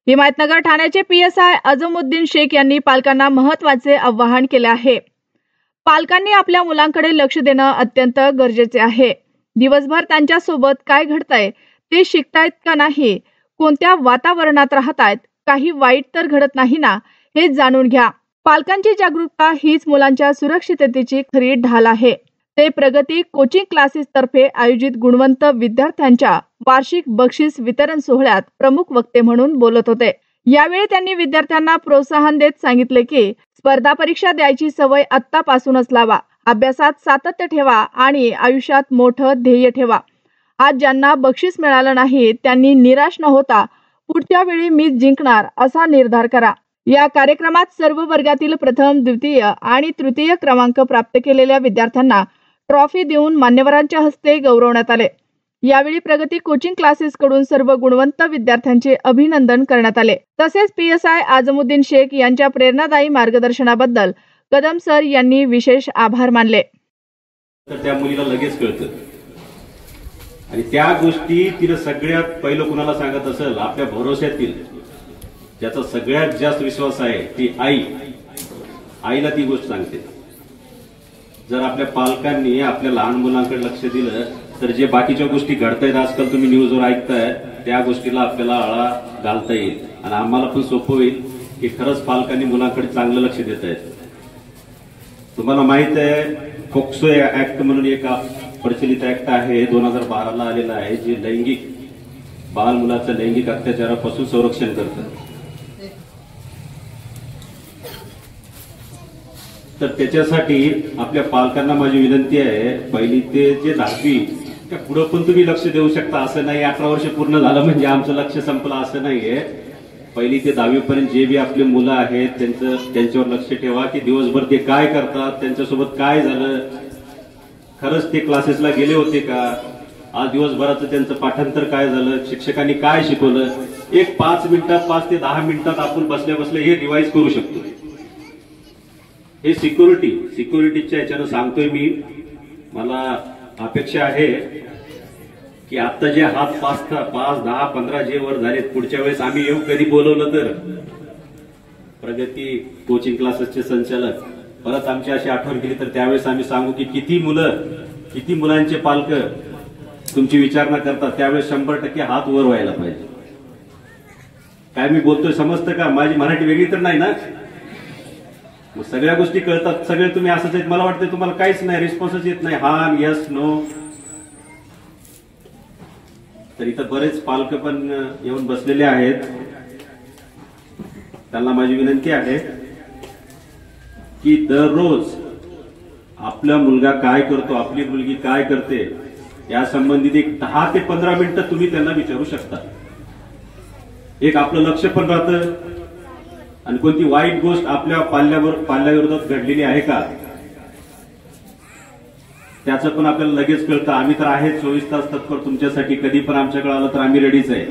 हिमायतनगर ठाण्याचे पीएसआय अझमुद्दीन शेख यांनी पालकांना महत्त्वाचे आवाहन केले आहे। पालकांनी आपल्या मुलांकडे लक्ष देणं अत्यंत गरजेचे आहे। दिवसभर त्यांच्या सोबत काय घडतंय, ते शिकतायत का नाही, कोणत्या वातावरणात राहतायत, काही वाईट तर घडत नाही ना, हे जाणून घ्या। पालकांची जागरूकता हीच मुलांच्या सुरक्षिततेची खरी ढाल आहे। ते प्रगती कोचिंग क्लासेस तर्फे आयोजित गुणवंत विद्यार्थ्यांच्या वार्षिक बक्षीस वितरण सोहळ्यात प्रमुख वक्ते म्हणून बोलत होते। यावेळी त्यांनी विद्यार्थ्यांना प्रोत्साहन देत सांगितले की स्पर्धा परीक्षा द्यायची सवय आत्तापासूनच लावा, अभ्यासात सातत्य ठेवा आणि आयुष्यात मोठं ध्येय ठेवा। आज ज्यांना बक्षीस मिळालं नाही त्यांनी निराश न होता पुढच्या वेळी मी जिंकणार असा निर्धार करा। या कार्यक्रमात सर्व वर्गातील प्रथम, द्वितीय आणि तृतीय क्रमांक प्राप्त केलेल्या विद्यार्थ्यांना ट्रॉफी देऊन मान्यवरांच्या हस्ते गौरवण्यात आले। यावेळी प्रगती कोचिंग क्लासेस कडून सर्व गुणवंत विद्यार्थ्यांचे अभिनंदन करण्यात आले। तसेच पीएसआय अझमुद्दीन शेख यांच्या प्रेरणादायी मार्गदर्शनाबद्दल कदम सर यांनी विशेष आभार मानले। तर त्या मुलीला लगेच कळतं आणि त्या गोष्टी तिला सगळ्यात पहिलं कुणाला सांगत असेल, आपल्या भरोश्यातील ज्याचा सगळ्यात जास्त विश्वास आहे ती आईला ती गोष्ट सांगते। जर आपल्या पालकांनी आपल्या लहान मुलांकडे लक्ष दिलं तर जे बाकीच्या गोष्टी घडतायत आजकाल तुम्ही न्यूजवर ऐकताय त्या गोष्टीला आपल्याला आळा घालता येईल आणि आम्हाला पण सोपं होईल की खरंच पालकांनी मुलांकडे चांगलं लक्ष देत आहेत। तुम्हाला माहित आहे फोक्सो ऍक्ट म्हणून एक प्रचलित ऍक्ट आहे, 2012 ला आलेला आहे, जे लैंगिक बाल मुलाचं लैंगिक अत्याचारापासून संरक्षण करतं। तर त्याच्यासाठी आपल्या पालकांना माझी विनंती आहे, पहिली ते जे 10वी त्या पुढे पण तुम्ही लक्ष देऊ शकता, असं नाही 18 वर्ष पूर्ण झालं म्हणजे आमचं लक्ष संपलं असं नाहीये। पहिली ते 10वी पर्यंत जे बी आपले मुलं आहेत त्यांच्यावर लक्ष ठेवा की दिवसभर ते काय करतात, त्यांच्यासोबत काय झालं, खरंच ते क्लासेसला गेले होते का, आज दिवसभराचं त्यांचं पाठांतर काय झालं, शिक्षकांनी काय शिकवलं, एक 5 मिनिटात 5 ते 10 मिनिटात आपण बसल्या बसल्या हे रिवाइज करू शकतो। हे सिक्युरिटीच्या याच्यानं सांगतोय मी। मला अपेक्षा आहे की आता जे हात 5, 10, 15 जे वर झालेत, पुढच्या वेळेस आम्ही येऊ कधी बोलवलं तर प्रगती कोचिंग क्लासेसचे संचालक परत आमची अशी आठवण केली तर त्यावेळेस आम्ही सांगू की किती मुलांचे पालक तुमची विचारणा करतात, त्यावेळेस 100% हात वर व्हायला पाहिजे। काय मी बोलतोय समजतं का? माझी मराठी वेगळी तर नाही ना? मग सगळ्या गोष्टी कळतात, सगळे तुम्ही असंच आहेत, मला वाटतं तुम्हाला काहीच नाही, रिस्पॉन्सच येत नाही, हा यस नो। तर इथं बरेच पालक पण येऊन बसलेले आहेत, त्यांना माझी विनंती आहे की दररोज आपला मुलगा काय करतो, आपली मुलगी काय करते या संबंधित एक 10 ते 15 मिनिटं तुम्ही त्यांना विचारू शकता। एक आपलं लक्ष पण राहतं आणि कोणती वाईट गोष्ट आपल्या पाल्याविरोधात घडलेली आहे का त्याचं पण आपल्याला लगेच कळतं। आम्ही तर आहेत 24 तास तत्पर तुमच्यासाठी, कधी पण आमच्याकडे आलं तर आम्ही रेडीच आहे।